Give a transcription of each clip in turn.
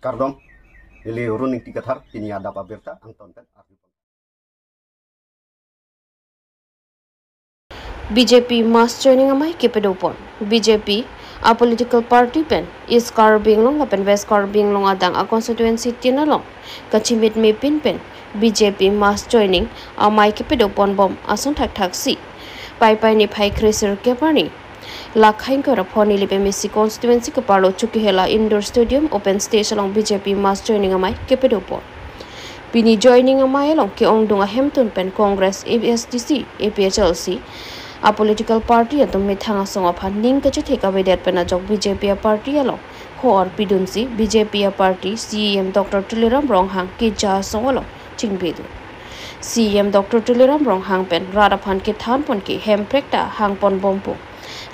Kardom ili runing tikathar tini ada pabirta Anton pen BJP mass joining amai kepedopon BJP a political party pen is Karbing long pen West Karbing long adang a constituency tinalong kachimit me pin pen BJP mass joining amai kepedopon bom asun thak si pai ni phai kresir kepani lakhain ko raphoni lipe Messi constituency ke parlo chuki hela indoor stadium open stage along BJP mass joining amai kepedopon Pini joining amai along ke ongdunga Hampton pen Congress ABSDC APHLC a political party atum mithanga songa phaning ka chitheka vedet pena jok BJP party along khor pidunsi BJP party CM Dr. Tuliram Ronghang ki ja songolo chingbedu CM Dr. Tuliram Ronghang pen radaphan ke than pon ki hemprekta hangpon bompo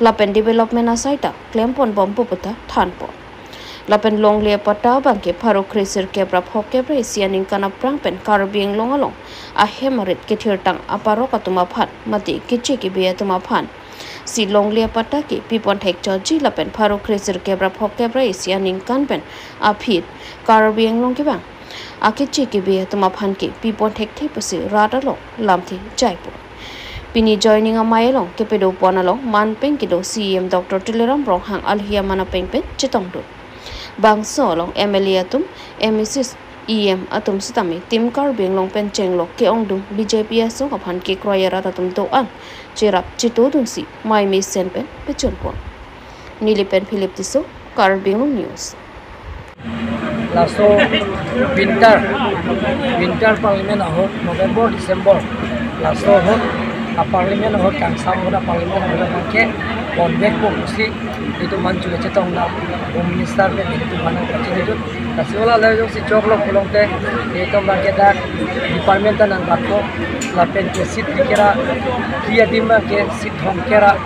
lapen development asaita klempon bompo puta thanpon lapen longle pata bangke pharo kresir ke prapho ke presianing kana prang pen Karbing longalong a hemarit ke thirtang aparo katuma phan mati kiche ki be tuma phan si longle pata ki pipon thek chaji lapen pharo kresir ke prapho ke presianing kan pen a phit Karbing long ke bang a kiche ki be tuma phan ki pipon thek thei pasi radalo lamthi jaipo Pini joining a mailong ke pedo ponalong man peng kido CM Dr. Tuliram Ronghang alhia mana peng pen chitongdu Bang solong MLA atum MSS EM atum sitami tim Karbing long pen chenglok ke ongdung BJP aso kaphan ke kroyara atum to an chirap chito dunsi mai mi sen pen pechon pon nili pen Philip tiso Karbing long news laso winter parliament ahok November December laso hok a parliament hok kang samona parliament hok ke konvek ko kusi itu manchu le chetong na home minister le itu manang kachin itu tasiola le jo si choklo pulong te itu bangke dak department nan bakko la pen ke sit dikera kia dimma ke sit hom kera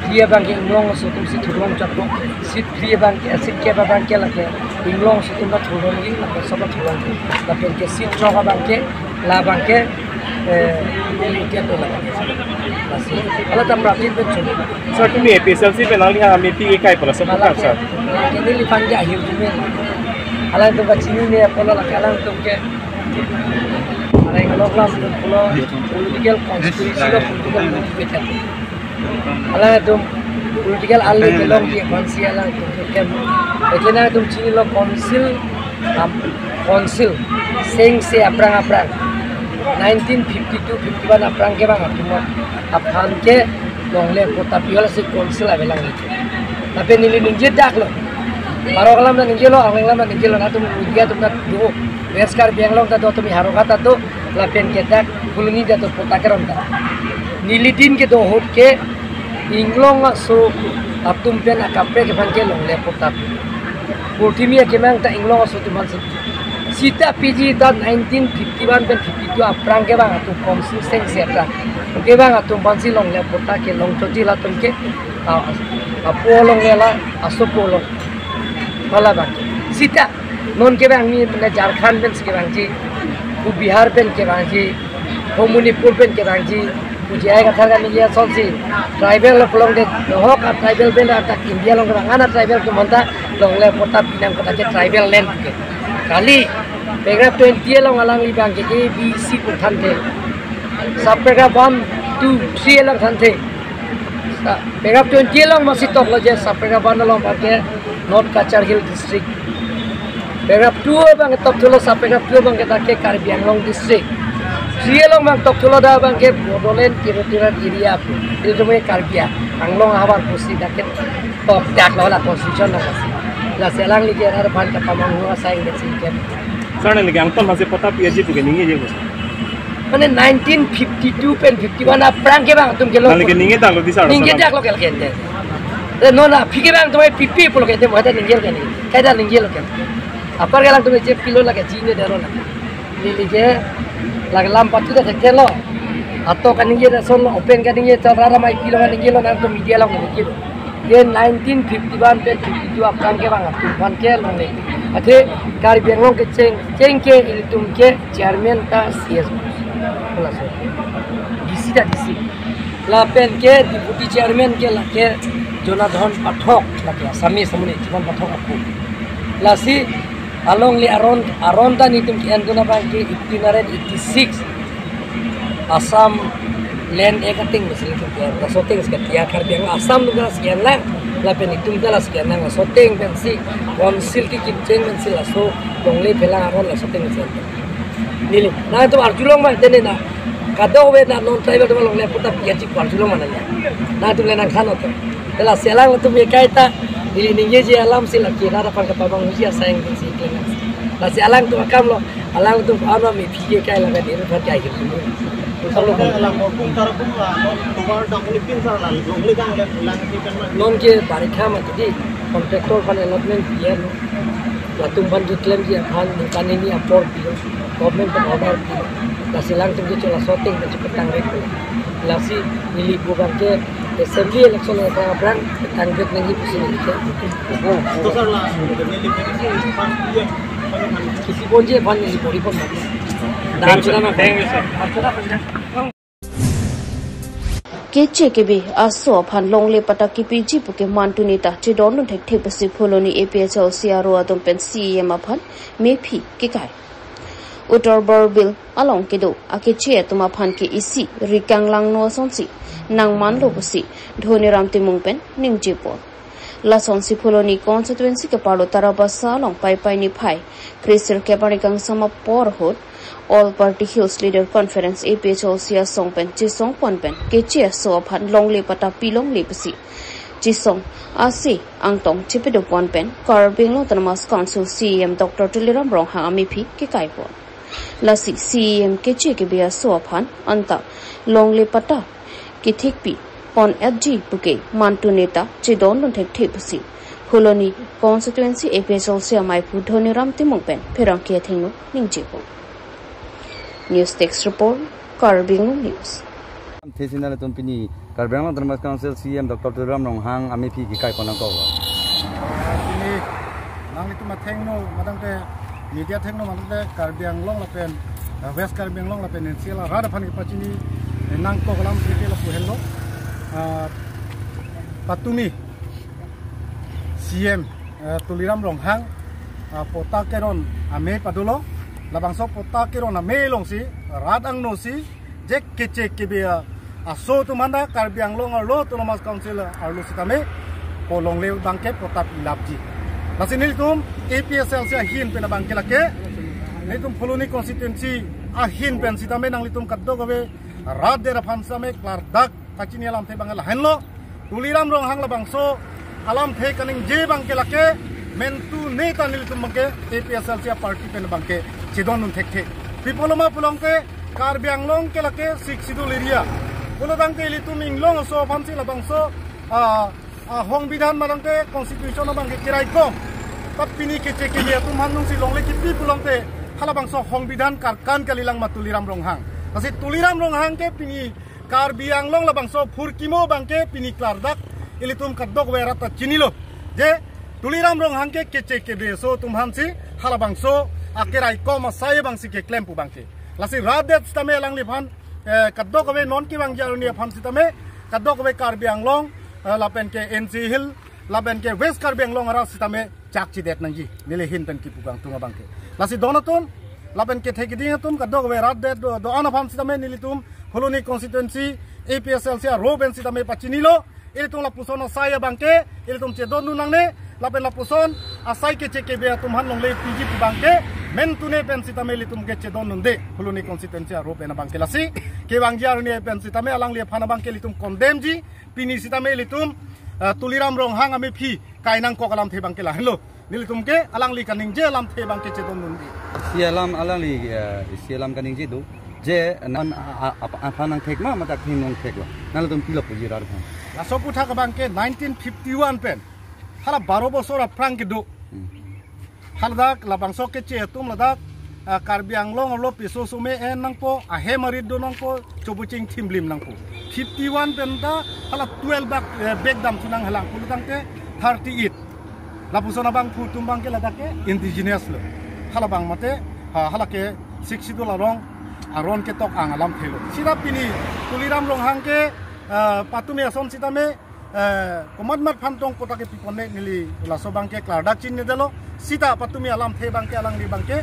kia bangke inglong so tum sit thulong chakko sit kia bangke sit ke bangke la ke inglong so tum na thulong gi la soba thulong la pen ke sit choga bangke la bangke itu to la ala tam ratin pen chun Sir, kung may PSLC penang liha may PA kay pala sa mga sir. Kini lipan dia hiu tu men. Alang tu kacini ni pola laki alang tu ke. Alang kalau kelas tu pola political constituency lo political motivation. Alang tu political alih kelong dia konsi alang tu ke. Ekena tu cini lo konsil sing se aprang 1952-51 aprang ke bang tu aphan ke longle kota piola si konsil avelang itu tapi nili ninje dak lo paro kalam na ninje lo aweng lam na ninje lo na tum ninja tum na do West Karbing long ta do tum haro kata to lapen ke dak kuluni da to kota keram ta nili din ke do hot ke inglong so atum pen akapre ke bangke longle kota portimia ke mang ta inglong so tum Sita PG ta 1951 pen 52 aprang ke bang atum konsil seng setra ke bang atum bansi long le pota ke long choji la tum ke apo long le la asopo long mala bang sita non ke bang ni ne Jharkhand pen ke bang ji u Bihar pen ke bang ji ho Manipur pen ke bang ji u jai ka thar ni ya solsi tribal long de ho ka tribal pen ta India long bang ana tribal ke monta long le pota pinam kota ke tribal land ke kali paragraph 20 long alang li bang ke ABC ko than the subparagraph 1 2 3 lang than the paragraph 20 long masih tok lo je subparagraph 1 long ke North Kachar Hill district paragraph 2 bang tok tulo subparagraph 2 bang ke Karbing Long district 3 long bang tok tulo da bang ke Bodoland territorial area itu semua Karbia anglong habar pusi dak tok dak lo la constitution lo masih la selang li ke har ban ka pamang ho saing de ke Sir, nalagi ang ton masih pota PSG tu keningi je bos. Mana 1952 pen 51 aprang ke bang tum ke lo Nalagi ningi tak lo di sana. ninge dak lo ke kente no na phike bang tumai pipi polo ke te mo hata ninge ke ni kaida ninge lo ke apar ke lang tumai je kilo la ke jine de ro na ni ke lag lam patu de ke lo atto ka ninge de son open ka ninge ta rara mai kilo ka ninge lo na to media lo ninge ye 1951 pen 52 aprang ke bang tum ban ke lo ni ate Karbing Long ke ceng ke ilitum ke chairman ta CS plus DC ta DC lapen ke deputy chairman ke la ke Jonathan Pathok la ke Asami samune Jonathan Pathok aku lasi along li aron dan itum ki anduna bangke 1886 Assam land ekating mesin itu la soting sekian karbiang Assam juga sekian lang lapen itum dala sekian lang soting pensi konsil ki kimceng pensi la so dongle pelang aron la soting mesin nili na itu arjulong mah dene na kado we na non tribal to long le puta piaci arjulong mana na itu lenang khano to dala selang tu me kaita nili ninge je alam sila kira dapat kapabang usia sayang pensi kelas la si alang tu akam lo alang tu ano mi pike kai la kan ini berjaya gitu kalau lang pun tarapun lah tukar dah mulai pintar lah mulai kan lang tikan mah non ke barikha ma jadi kontraktor pan allotment dia latung pan claim dia kan kan ini apor dia government pan order dia lasi lang tung ke shooting ke petang rek lasi nili bukan ke assembly election ka brand petang rek nangi pusi ni ke tu sar lah nili kisi pan dia kisi bonje pan nili bori pon ma Thank you, sir. Keche kebe aso phan longle pataki piji puke mantunita chidon no thek pasi pholoni APHL CRO adom pen CEM aphan mepi ke kai utor borbil along kedo akeche tuma phan ke isi rikang lang no sonsi nang man lo pusi dhoni ram timung pen ningjepor la sonsi pholoni constituency ke palo tarabasa long pai pai ni phai krisir ke panikang sama por hot All Party Hills Leader Conference APHL Sia Songpen Chisong Ponpen Keche so phan longle pata pilong lepsi Chisong Asi Angtong Chipedo Ponpen Karbing lo Tamas Council CEM Dr. Tuliram Ronghang Amipi ke kaipon Lasi CEM Keche ke bia so phan anta longle pata kithikpi pon FG puke mantu neta chidon non thek thepsi Pholoni constituency APHL Sia Maipu Dhoniram Timongpen Pherang ke thingno ningjepo News Text Report, Karbing News. Thesinale tumpini Karbing Tamas Council CM Dr. Tuliram Ronghang Amipi ki kai konang ko. ini nang itu mathengno madangte media thengno madangte Karbing long lapen West Karbing long lapen sila rada phan ki pachini nang ko kalam krite la puhello patumi CM Tuliram Ronghang pota keron ame padulo labangso pota keron ame long si radang no si jek kece kebia aso tu manda Karbing long lo Tamas Council arlo sitame polong le bangke pota pilapji lasinil tum APSL sia hin pena bangke lake nitum Pholoni constituency ahin pen sitame nang litum kaddo gawe rad de rafan same klardak kachini alam the bangal hanlo Tuliram Ronghang labangso alam the kaning je bangke lake mentu neta nilitum bangke APSL sia party pen bangke chidon nun thek the pipoloma pulongke Karbing long ke lake siksidul area pulodang ke litum inglong so phamsi labangso hong bidhan madangte constitution bangke kirai kom tapini ke cheke dia tum hanung si longle ki pulongte halabangso hong bidhan karkan kalilang Tuliram Ronghang kasi Tuliram Ronghang ke pini Karbing long labangso phurkimo bangke pini klardak ilitum kadok werata chinilo je Tuliram Ronghang ke cheke beso tum hansi halabangso akirai kom saya bangsi ke claim pu bangke lasi radet stame lang liphan kadok we non ki bang jaruni phan sitame kadok we Karbing long lapen ke NC Hill lapen ke West Karbing long ara sitame chakchi det nangji nile hin pen ki pugang tunga bangke lasi donaton lapen ke theki ding tum kadok we rat det do ana phan sitame nilitum Pholoni constituency APSL sia roben sitame pachinilo ilitum la pusono saya bangke ilitum chedon nunangne lapen la puson asai ke cheke be tum han long le piji pu bangke mentune pen sitame litum ke chedon nunde Pholoni constituency roben bangke lasi ke bangjar ni pen sitame alang le phana bangke litum condemn ji pini sitame litum Tuliram Ronghang ame phi kainang ko kalam the bangke la hello nilitum ke alang li kaning je alam the bangke chedon nundi Sialam alang li sialam kaning jidu je nan aphanang thekma matak thinong thekwa nalatum pilap puji rar phan lasopu thaka bangke 1951 pen hala 12 bosor aprang ke do haldak labangso ke che tum ladak Karbing long lo piso sume en nangpo ahe marid do nangpo chobuching thimlim nangpo 51 pen da hala 12 bak beg dam tunang halang pulutang ke 38 lapusona bang putum bangke ladake indigenous lo hala bang mate hala ke 60 dolar rong aron ke tok ang alam thelo sira pini Tuliram Ronghang ke patumi ason sitame komadmat phantong potake pipone nili lasobang ke klardak chin ne delo sita patumi alam the bangke alang li bangke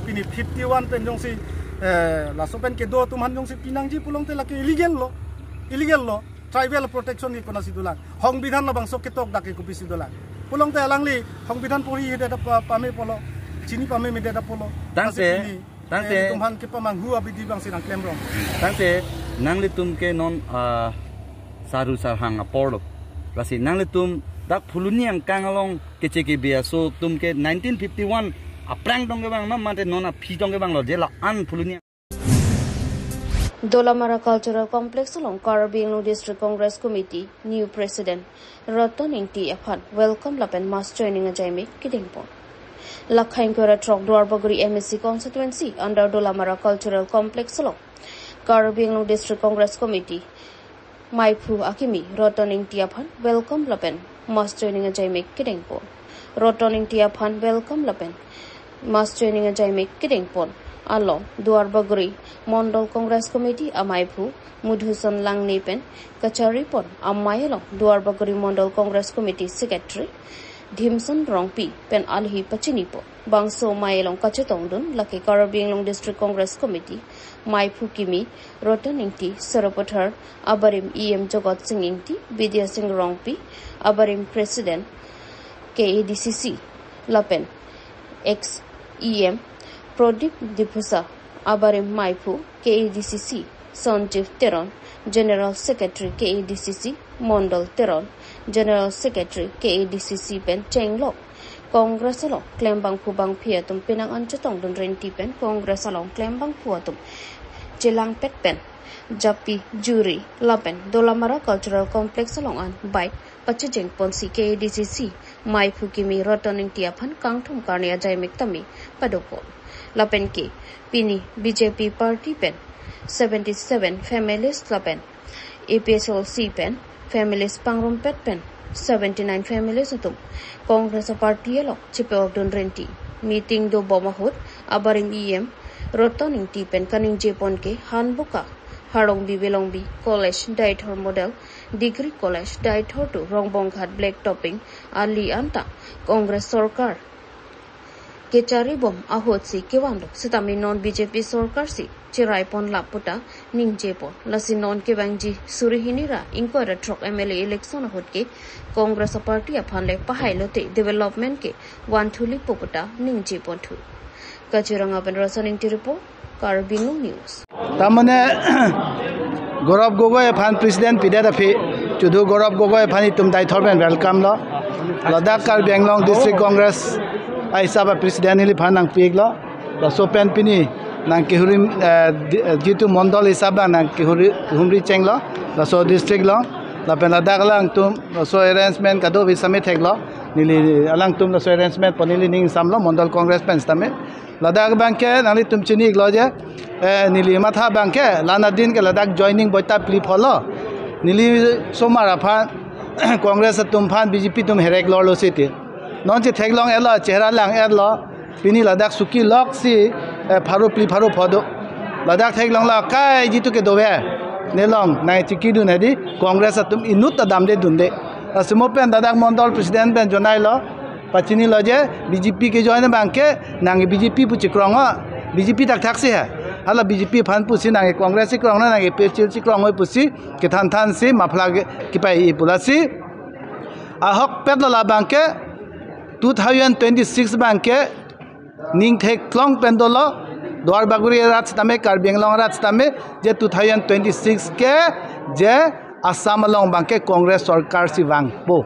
pini 51 pen jong si la sopen ke do tumhan jong si pinangji pulong te laki illegal lo tribal protection ni kona sidulang hong bidhan la bangso ketok dake kupi sidulang pulong te alang li hong bidhan puri hede da pame polo chini pame mede da polo tangte tumhan ke pamang hua bidi bang sinang claim rong tangte nangli tum ke non saru sarhang apolo lasi nangli tum dak phuluni ang kangalong kece ke bia so tum ke 1951 aprang dong ke bang mate non a phi dong ke bang lo je la an phuluni Dolamara Cultural Complex along Karabing District Congress Committee new president Roton Ingti Aphan welcome lapen mass training a jaime kidingpon Lakhain Kora Trok Dwarbaguri MSC constituency under Dolamara Cultural Complex along Karabing District Congress Committee Maipu Akimi Roton Ingti Aphan welcome lapen mass training a jaime kidingpon Roton Ingti Aphan welcome lapen mass training a jaime kidingpon along Dwarbaguri Mondol Congress Committee Amaipu Mudhuson Langnipen Kachari Pon Amayalong Dwarbaguri Mondol Congress Committee Secretary Dhimson Rongpi Pen Alhi Pachinipo Bangso Mayalong Kachetongdun Laki Karabing District Congress Committee Maipu Kimi Roton Ingti Sarapathar Abarim EM Jogot Singh Ingti Vidya Singh Rongpi Abarim President KADCC Lapen ex EM Prodip Dipusa Abarim Maipu KADCC Sanjeev Teron General Secretary KADCC Mondal Teron General Secretary KADCC Pen Chenglok Congress along Klembang Pubang Piatum Pinang Anchetong Dun Renti Pen Congress along Klembang Puatum Jelang Pet Pen Japi Juri Lapen Dolamara Cultural Complex along an Bite Pachijeng Ponsi KADCC Maipu Kimi Rotoning Tiapan Kangtum Karnia Jaimik Tami Padopo Lapen Ki Pini BJP Party Pen 77 Families Lapen APSLC Pen Families Pangrum Pet Pen 79 Families Utum Congress Party Alo Chipe of Dun Renti Meeting Do Bomahut Abarim EM Rotoning Tipen Kaning Jepon Ke Hanbuka Harongbi Wilongbi College Daithor Model Degree College Daithor to Rongbonghat Black Topping Ali Anta Congress Sorkar Kechari Bom Ahot Si Kiwando Sitami non BJP Sorkar Si Chirai Pon Laputa Ning Jepon Lasi non Kebangji Surihinira Inquire Trok MLA election Hotke Congress Party Apanle Pahailote Development Ke Wantuli Poputa Ning Jepon 2 Kachiranga Penrosaning Tiripo Karabing News Tamane Gaurav Gogoi Phan President Pidera Phi Chudu Gaurav Gogoi Phani tum dai thorben welcome lo Ladakh Karbianglong District Congress ai saba President hili phanang pig lo la sopen pini nang kihurim jitu mondol hisaba nang humri cheng lo la so district lo la pen Ladakh lang tum so arrangement kado bi summit hek lo nili alang tum so arrangement ponili ning sam lo mondol Congress pen stame Ladakh banke nali tum chini lo je nili matha banke lana din ke Ladakh joining boita pli pholo nili somara phan Congress tum phan BJP tum herek lor lo siti non che theklong elo chehra lang elo pini Ladakh suki lok si pharu pli pharu phodo Ladakh theklong la kai jitu ke dobe nelong nai chiki dun hedi Congress tum inut dam de dunde asmo pen Ladakh mondol president pen jonai lo pachini lo je BJP ke join banke nang BJP pu chikronga BJP tak thak se hai hala BJP phan pusi nang Congress si krong na nang PCL si krong hoi pusi ke than si mafla ki pai i pulasi ahok pet la banke 2026 banke ning thek klong pendolo Dwarbaguri Rajtame Karbianglong Rajtame je 2026 ke je Assam long banke Congress Sarkar si wang po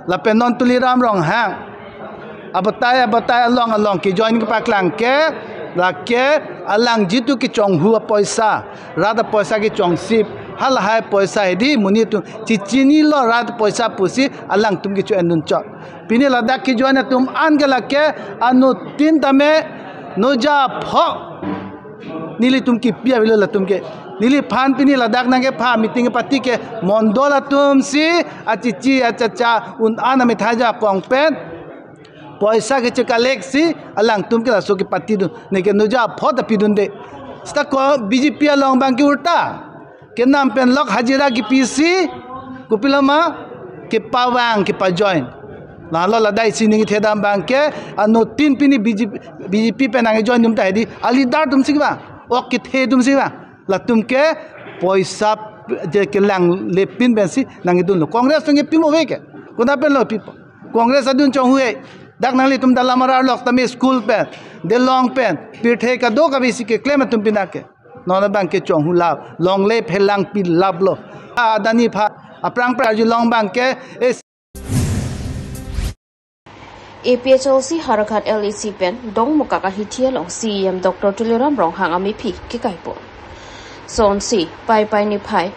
la penon tuliram rong hang abatai along ki join ki paklang ke la ke alang jitu ki chong hu paisa rada paisa ki chong sip hal hai paisa hedi muni tu chichini lo rad paisa pusi alang tum ki chu enun cha pini Ladakh ki join tum an gala ke anu tin tame noja pho nili tum ki pia bilo la tum ke nili phan pini Ladakh nange pha meeting pati ke mondola tum si achichi achacha un ana me thaja kongpen paisa ke chakalek si alang tum ke la so ki pati du ne ke noja pho da pidun de sta ko BJP along bang ki urta ke nam pen lok hajira ki PC kupilama ke pawang ke pa join Lalu ladai sini kita dalam bangke, anu tin pini BJP penangi join tum tadi, alidar tum sih ba, okit he tum sih ba, lah tum ke poisa je kelang lepin bensi nang itu lo. Kongres tu ngepin mau ke, kuna pen lo pipo. Kongres adun cong huai, dak nangli tum dalam marar lok tami school pen, de long pen, pirte ka do ka bisi ke claim tum pinake. Nona bangke cong hu lab, long lep helang pin lab lo. Adani pha, aprang praju long bangke APHLC Harakat LEC pen dong muka kahithia long CM Dr. Tuliram Rong hang ami phi ki kaipo. Son si pai ni pai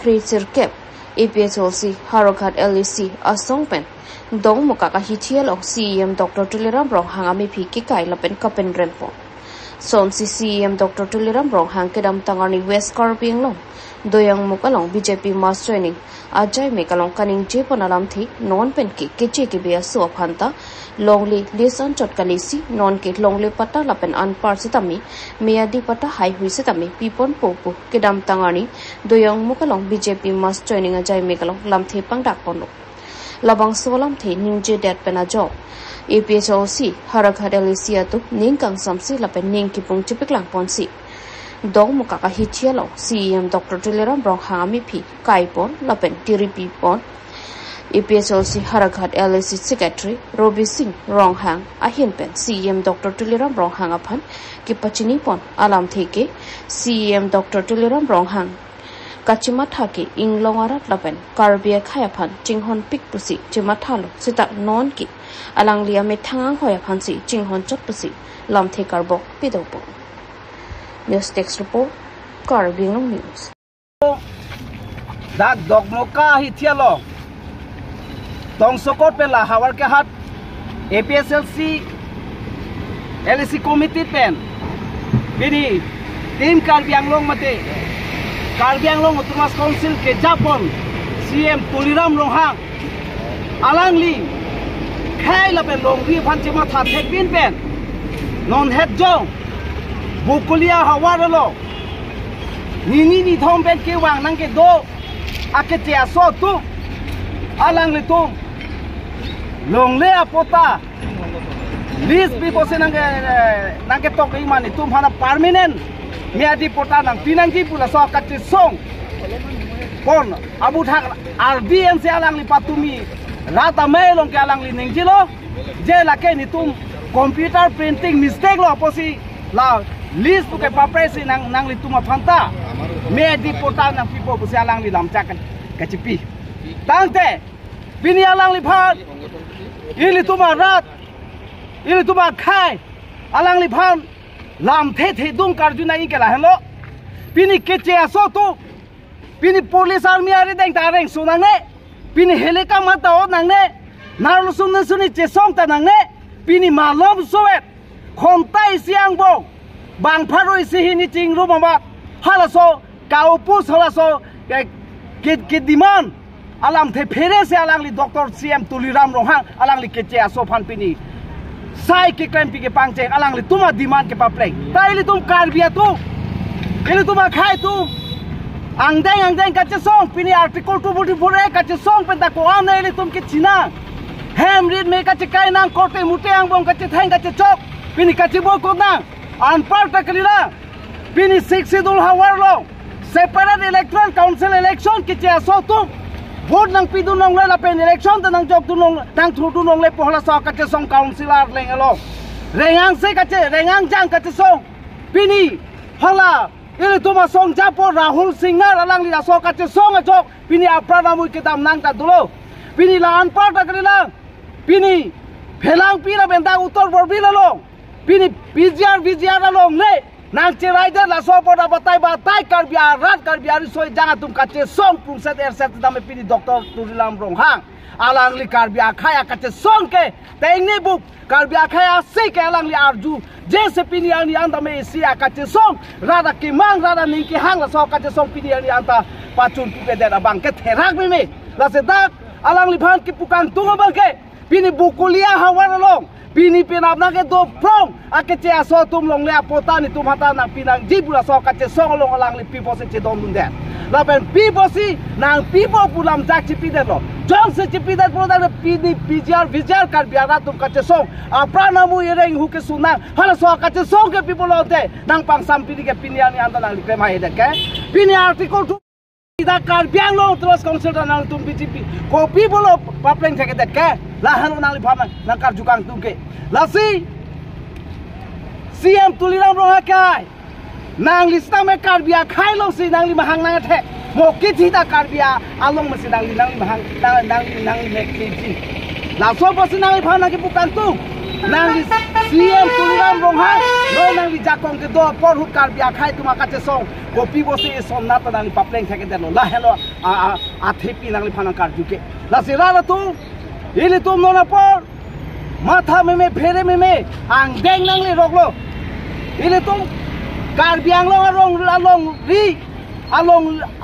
Krisir Kep APHLC Harakat LEC asong pen dong muka kahithia long CM Dr. Tuliram Rong hang ami phi ki kai lapen kapen rempo. Son si CM Dr. Tuliram Rong hang kedam tangani West Karbiang long doyang mukalong BJP mass training ajay me kalong kaning je panalam thi non pen ki keche ke bia so phanta longli lesan chot kalisi non ke longli pata lapen an par sitami meadi pata hai hui sitami pipon popu kedam tangani doyang mukalong BJP mass training ajay me kalong lam thi pangdak ponlo labang solam thi ningje dat pena jo APHLC Harakat LEC tu ningkang samsi lapen ning ki pung chipiklang ponsi dong muka kahithia lo CM Dr. Tuliram Rong hami phi kaipon lapen tiripi pon APHLC Harakat LEC Secretary Robi Singh Rong hang ahin pen CM Dr. Tuliram Rong hang aphan ki pachini pon alam theke CM Dr. Tuliram Rong hang kachimatha ki inglongarat lapen karbia khayaphan chinghon pik pusi chimathalo sita non ki alanglia me thangang hoyaphan si chinghon chot pusi lam the karbok pidopo News Text Report, Karbiang News. Dak dogmoka hitialo. Tong sokot pela hawar ke hat APHLC LEC committee pen. Bini tim Karbiang long mate. Karbiang long Utmas Council ke Japon CM Tuliram long hang. Alangli khai la pen long ri phan chima tha thek bin pen. Non het jong Bukulia hawaralo ni thom pen ke wang nang ke do akete aso tu alang le tu long le apota list bi bose nang ke tok imani tu hana permanent meadi pota nang pinang ki pula so kate song kon abu thak RBN se alang li patumi rata melong ke alang li ningjilo je la ke ni tum computer printing mistake lo posi la list bukan papresi nang lituma phanta me di portal nang pipo busi alang li lamcakan kacipi tangte bini alang li phat ili tuma rat ili tuma khai alang li phan lam the dung karjuna i kala hello bini kece aso tu bini police army ari deng tareng sunang ne bini helika mata o nang ne narlo suni chesong ta nang ne bini malom soet khontai siang bo bang paroi sihini ching rumama halaso kaupus halaso ke diman alam the phere se alang li Dr. CM Tuliram Rong hang alang li kece aso phan pini sai ke kan pi ke pangche alang li tuma diman ke paplek tai li tum karbia tu ili tuma khai tu angdeng kache song pini article 244 kache song penta ko am nei li tum ke china hem read me kache kai nang korte mute ang bong kache thang kache chok pini kache bo ko nang Anpar taklila bini siksidul hawarlo separate electoral council election kiche aso tu vote nang pidu nong la pen election ta nang jok tu nong tang thru tu nong le pohla so kache song councilor leng alo rengang se kache rengang jang kache song bini hala ili tuma song japo Rahul Singhar alang li aso kache song ajok bini aprana mui kitam nang ta dulo bini la anpar taklila bini phelang pira benda uttor borbila lo Pini bijar along le nang rider la so poda batai karbia rat karbia ri soi janga tum kache song pung set dame pini Dr. Tuliram Rong hang alang li karbia khaya kache song ke tengni buk karbia khaya se ke alang li arju jese pini ani anda me sia kache song rada ki mang rada ning ki hang la so kache song pini ani anta pachun pu ke dera bang ke therak me la se dak alang li bhan ki pukang tunga bang ke pini bukulia hawar along Pini pinap na ke do prong akece aso tum long le apota ni tum hata na pinang jibula so kache song long alang li pipo se che dom dunde la ben pipo si nang pipo pulam jak chi pide lo jong se chipi dat product de pidi vijar kar biara tum kache song prana mu yereng hu ke sunang hala so kache song ke people ote nang pang sampidi ke piniani anda nang liklem hai de ke pini article 2 ida kar biang lo terus council nang tum BJP ko people of papleng theke de ke la hanu nang li phama nang kar jukang tum ke la si CM tuliram ro kai nang lista me kar bia khai lo si nang li mahang nang the mo kiti ta kar bia along masi nang li mahang nang li me kiti la so bo si nang li phana ke bukan tu nang li CM tuliram ro ha no nang li jakong ke do por hu kar bia khai tu ma ka che song ko pi bo si som na ta nang li papleng thake de lo la hello a thepi nang li phana kar juke la si ra tu ili tu no na por matha me phere me ang deng nang li rok lo ili tu kar biang long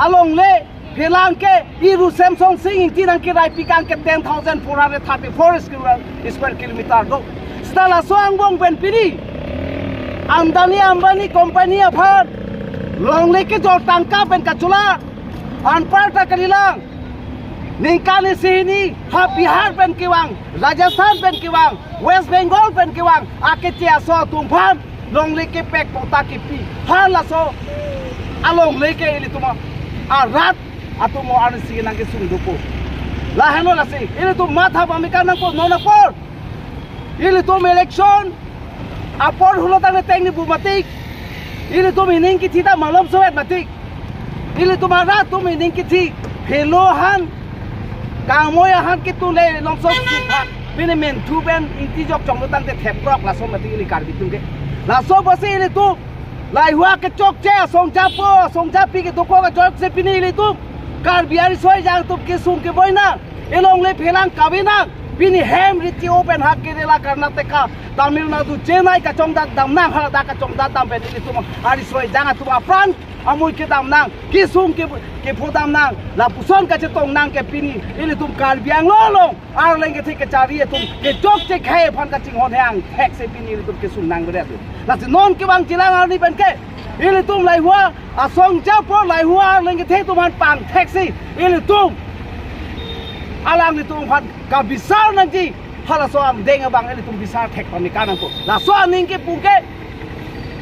along le phelang ke iru Samsung sing tinang ke rai pikang ke 10,434 square kilometer do stala soang bong pen piri ambani company afar long le ke jor tangka pen kachula anpar ta kalilang ningkani sini ha Bihar pen kiwang Rajasthan pen kiwang West Bengal pen kiwang ake tia so tumphan long leke pek pota ki pi hala so along leke ili tuma arat atumo ansi nang ke sung dupo la hano la se ili tu matha pamika nang ko nona por ili tu election apor hulo ta teng ni bumatik ili tu mining ki thita malom soet matik ili tu mara tu mining ki thi hello han kamoya han ki tu le long so bine men tu ben inti jok chong tang te thep rok la so matik ili kar bitung ke la so basi ili tu lai hua ke chok che song cha pi ke to ko ka chok se pini ili tu kar biari soi jang tu ke sung ke boina elong le phelang kabina pini hem riti open hak ke la karnataka Tamil Nadu Chennai ka chong da damnang hala da ka chong da dam pe ili tu ari soi jang tu apran amui ke damnang ki sung ke phodam nang la puson ka che tong nang ke pini ili tu kar biang lo ar leng ke thik ke chari tu ke chok che khae phan ka ching hon hang thek se pini ili tu ke sung nang bere tu la si non ke bang chilang ar ni ben ke ili tu lai hua asong cha po lai hua ar leng ke the tu man pang thek si ili tu alang ni tu phan ka bisar nang ji hala so am deng bang ili tu bisar thek pa mi kanang ko la so ning ke pu ke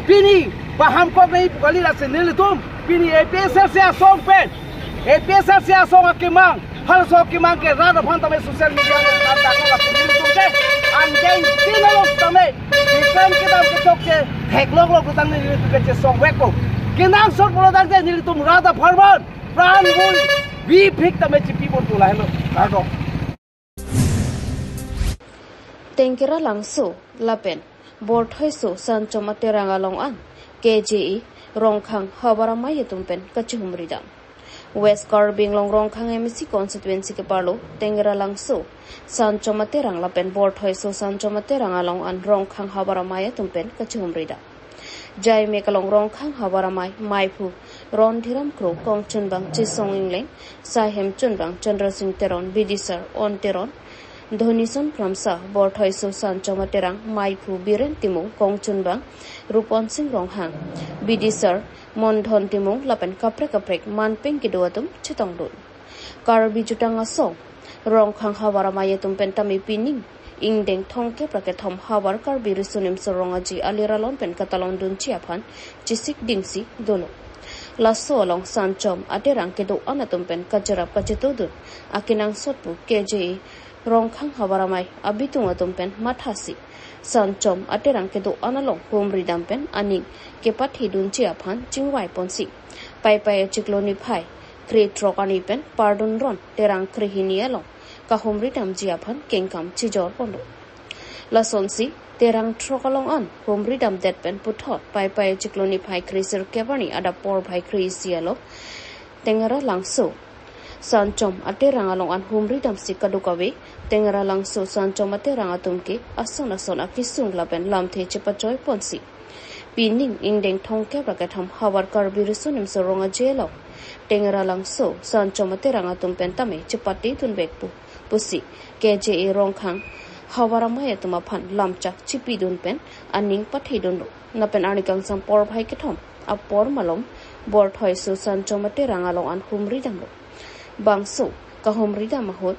pini paham ko nei kali la se nil tu pini APSL se asong pen APSL se asong akimang hal so akimang ke rada phan tame social media le ta ko la nil tu ke ang deng tinalo tame ikan ke dam ke tok ke thek lok tang nil tu ke che song wek ko kinang sot bolo dang de nil tu rada pharban pran bul bi phik tame chipi bon tu la hello rado tengkira langsu lapen bor thoisu san chomate rangalong an KJE rongkhang habaramai yetumpen kachumrida West Karbing rongkhang MC constituency ke parlo tengkira langsu san chomate ranglapen bor thoisu san chomate rangalong an rongkhang habaramai yetumpen kachumrida jai mekalong rongkhang habaramai maipu ron thiram kro kongchun bang chisong ingleng sahem chun bang chandra singh teron bidisar on teron Dhonison Pramsa Borthoi San Chomaterang Maipu Biren Timung Kongchun Bang Rupon Singh Ronghang Bidisar Mondhon Timung Lapen Kaprek Manping Kiduatum Chitong Dun Karabi Jutanga So Ronghang Hawaramayatum Pentami Pining Ingdeng Tongke Praketom Hawar Karbi Risunim Sorongaji Aliralon Pen Katalon Dun Chiapan Chisik Dingsi Dono Lasso along Sanchom Aterang Kedu Anatumpen Kajarap Kachitudun Akinang Sotpu KJE rongkhang habaramai abitung atumpen mathasi sanchom aterang ke do analong homri dampen aning ke pathi dunchi aphan chingwai ponsi pai chikloni phai kre trokani pen pardon ron terang krihini along ka homri damji aphan kengkam chijor pondo lasonsi terang trokalong an homri dam det pen puthot pai chikloni phai krisir kebani ada por bhai krisialo tengara langso sanchom aterang along an humri dam sikadukawe tengara langso sanchom aterang atumke asona kisung laben lamthe chepachoy ponsi pining ingdeng thongke brakatham hawar karbi risunim soronga jelo tengara langso sanchom aterang atumpen tame chepati tunbekpu pusi KJE rongkhang hawaramaya tuma phan lamchak chipi dunpen aning pathi dunro napen anikang sam por bhai kethom apor malom borthoi su sanchom aterang along an humri damro bangso kahomrida mahot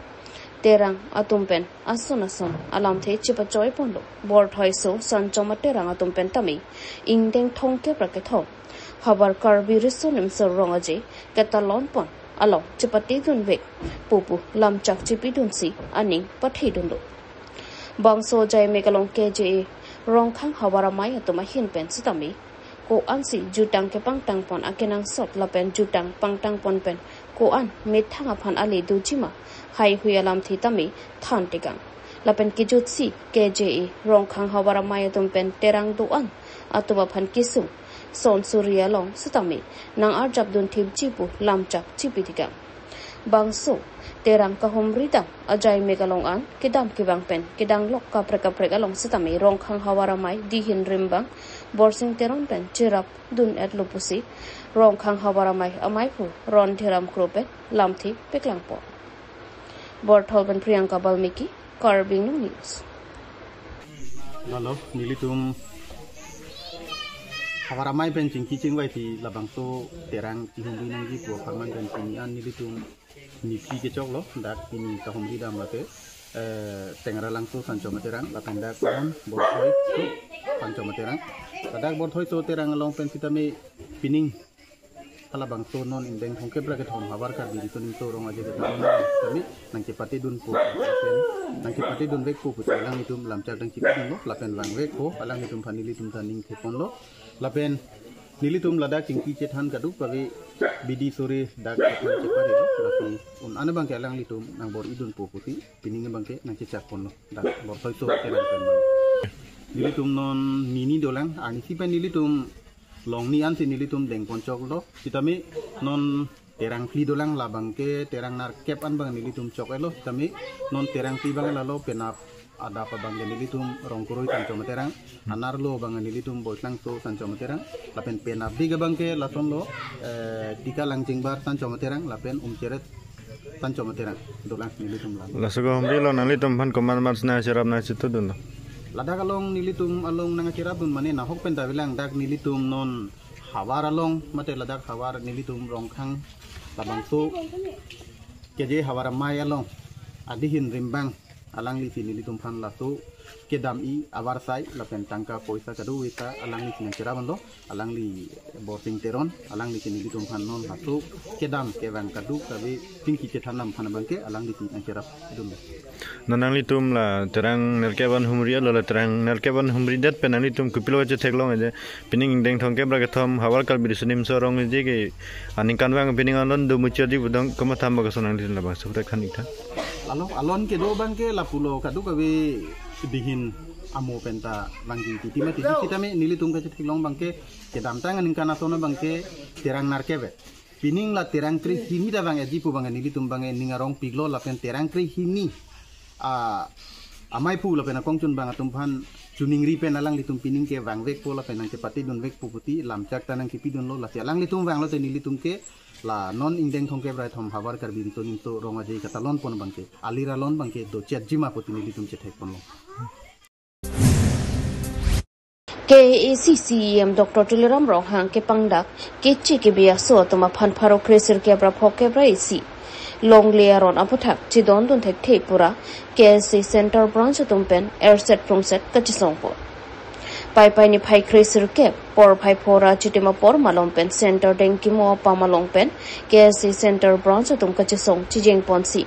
terang atumpen ason alam the chipa choi ponlo bor thoi so san choma terang atumpen tami ingdeng thongke praketho habar karbi risonim so rongaje katalon pon along chipati dunwe pupu lam chak chipi dunsi aning pathi dunlo bangso jai megalong keje rong khang hawara mai atuma hin pen sitami ko ansi jutang ke pangtang pon akenang sot lapen jutang pangtang pon pen ko an methanga phan ali dujima hai huyalam thi tami than tigang lapen ki jutsi keje rong khang hawara mai atum pen terang do an atuba phan kisum son surya long sitami nang arjab dun thim chipu lam chak chipi tigang bangso terang ka homri dam ajai megalong an kidam kibang pen kidang lok ka preka long sitami rong khang hawara mai di hin rimbang borsing teron pen chirap dun et lupusi rong khang hawara mai amai pu ron thiram krope lamthi peklangpo bortholban priyanka balmiki Carbing News. Lalu nilitum hawaramai pencing kicing wai ti labang so terang ihumbi nanggi po farman dan sinian nilitum nipi kecok lo dak ini kahumbi dam late tengara langso sanco materang lapendak on borthoi so sanco materang kadak borthoi so terang long pen sitame pining alabang so non indeng hongke braket hom habar kar diri to nim so rong aje ta kami nang cepati dun pu nang cepati dun vek pu lang itum lam chak dang cipi dun lo lapen lang vek po alang itum panili tum taning thepon lo lapen nilitum ladak cingki cethan kaduk pagi bidi sore dak cethan cepari lo lapen un ana bangke alang litum nang bor idun pu puti pining bangke nang cecak pon lo dak bor thoi so telan pen bang nilitum non mini dolang ani sipan nilitum long ni an nilitum deng poncok lo kitami non terang pli dolang labang ke terang nar kep an bang nilitum cok elo kitami non terang pli bang lalo penap ada apa bang nilitum rong kuroi sanco materang anar lo bang nilitum boislang so sanco materang lapen penap diga bang ke lason lo tika langcing bar sanco materang lapen ceret sanco materang dolang nilitum lang lasogo homri lo nalitum pan koman marsna sirap na situ dun lada kalong nilitum along nang cirap dun mane na hok pen ta bilang dak nilitum non hawar along mate ladak hawar nilitum rong khang labang so keje hawar mai along adihin rimbang alang li nilitum phan la so kedam i awar sai lapen tangka poisa kadu wita alang li nang cirap lo alang li borsing teron alang li nilitum phan non hatu kedam kewang kadu kabe tingki cethanam phan bangke alang li nang cirap dun nanang litum la terang nerkeban humria la terang nerkeban humridat penang litum kupilo je theklong je pining deng thongke bragathom hawar kal bisunim sorong je ge aning kanwang pining alon do muchadi budang kamatham bagasonang litum la ba subra khanik tha alon ke do bangke la pulo kadu kabe dihin amo penta langgi titi mati kita me nilitum ke theklong bangke kedam tangan ingkana sona bangke terang narkebe pining la terang kri hini da bang ejipu bang nilitum bang ningarong piglo la pen terang kri hini amai pu la pena kongchun bang atum phan chuning ri pen alang litum pining ke wang vek po la penang ke pati dun vek pu puti lam chak tanang ki pidun lo la se alang litum wang lo te nilitum ke la non indeng thongke brai thom habar kar bi to nim to ronga jei katalon pon bangke alira lon bangke do chat jima poti nilitum che thek pon lo KACCM Dr. Tuliram Rohang ke pangdak kechi ke biya so tuma phan pharo kresir ke bra phoke bra isi long learon aputhak chidon dun thek thek pura KSC Center branch tumpen airset from set kachisongpo pai ni phai kresir ke por phai phora chitima por malong pen center denki mo pa malong pen KSC Center branch tum kachisong chijeng ponsi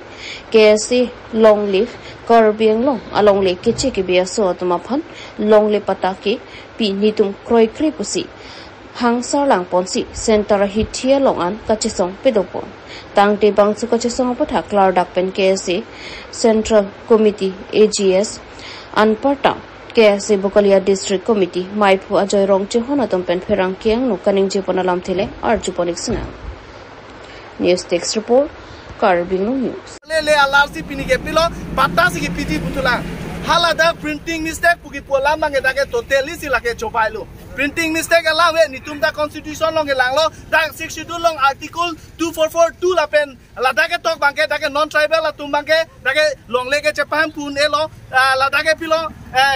KSC long leaf Carbing long along le kechi ke biya so tuma phan long le pataki pi nitum kroi kri pusi hang sarlang ponsi center hithia long an kachisong pedopon tangte bangsu kachisong pathak lar dak pen KSC Central Committee AGS anparta KSC Bokalia District Committee Maipu Ajoy Rong Chihona Tompen Ferang Kiang no kaning jiponalam thile arjuponik sina News Text Report Carbing News le alarsi pinike pilo batasi ki piti putula halada printing mistake puki pola mangi dake totally silake chopailo printing mistake ala we nitum da constitution long elanglo da 62 long article 2442 la pen la dake tok bangke dake non tribal la tum bangke dake long leke chepam pun elo ladake pilo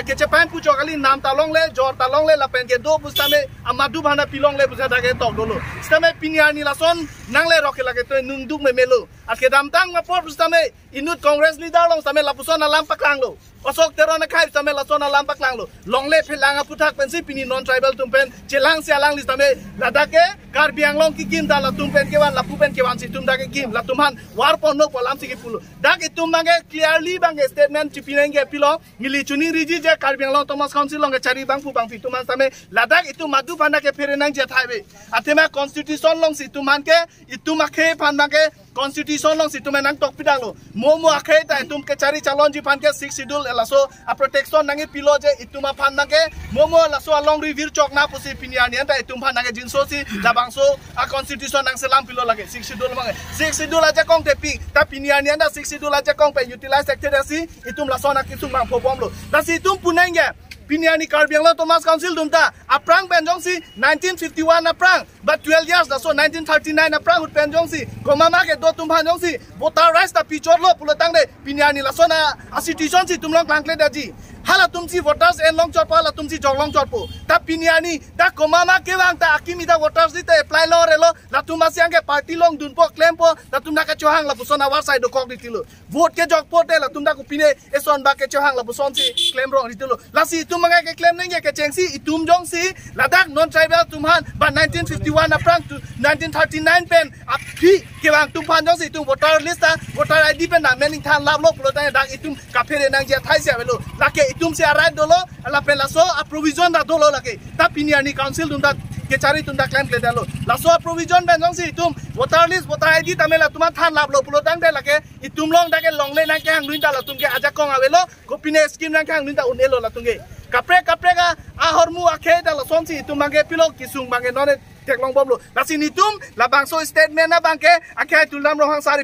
ke Japan pujo kali nam talong le jor talong le lapen ke do bustame amadu bhana pilong le busa dake tok dolo stame pinyani lason nang le roke lage to nungduk me melo atke damtang ma por bustame inut congress leader long stame lapuson alam paklang lo osok terona khai stame lason alam paklang lo long le philanga puthak pensi pini non tribal tumpen jelang sialang li stame ladake Karbi Anglong ki kim da la tumpen ke wan lapupen ke wan si tum dake kim la tumhan war ponno polam si ki pulo dak itum bange clearly bange statement chipinenge pilo mili chuni riji je Karbi Anglong Thomas Council long chari bang pu bang fi tuman same ladak itu madu bana ke perenang je thaibe atema constitution long si tuman ke itu makhe pan bange constitution long si tuman nang tok pidang lo momo akhe ta itum ke chari chalon ji pan ke 6 schedule elaso a protection nangi pilo je itu ma pan bange momo laso along review chok na pusi pinian ta itum pan nange jinso si labangso a constitution nang selam pilo lage 6 schedule mange 6 schedule aja kong tepi ta pinian ta 6 schedule aja kong pe utilize activity itum laso na kisung bang pobom lo dasi itum punenge Piniani Karbi Anglong Thomas Council dumta aprang penjong si 1951 aprang but 12 years da so 1939 aprang ut penjong si komama ke do tumhan jong si voter rights ta pichor lo pulotang de Piniani la sona a citizen si tumlong klangkle daji hala tumsi voters en long chot pala tumsi jonglong chot po ta Piniani ta komama ke wang ta akimi da voters di ta apply lo relo la tumasiang ke party long dun po claim po la tumna ka chohang la pusona war side kok ditilo vote ke jok po te la tumna ku pine eson ba ke chohang la puson si claim rong ditilo la si tum mga ke claim nenge ke chengsi itum jong si ladak non tribal tumhan ba 1951 aprang to 1939 pen aphi ke wang tumhan jong si tum voter list voter ID pen na mening than lab lo pulo ta dak itum ka phere nang je thai sia velo la ke itum se right dolo la pen la so a provision da dolo la ke ta Piniani council dum da ke chari tum da claim le dalo la so provision ben jong si itum voter list voter ID tamela tuma than lab lo pulo tang de la ke itum long da ke long le na ke hang luin da la tum ke aja kong avelo ko pine scheme nang ke hang luin da unelo la tum ke kapre ga ahormu akhe da la som si itum mange pilo kisung mange none teklong bom lo la sini tum la bangso statement na bangke akhe tulam rohang sari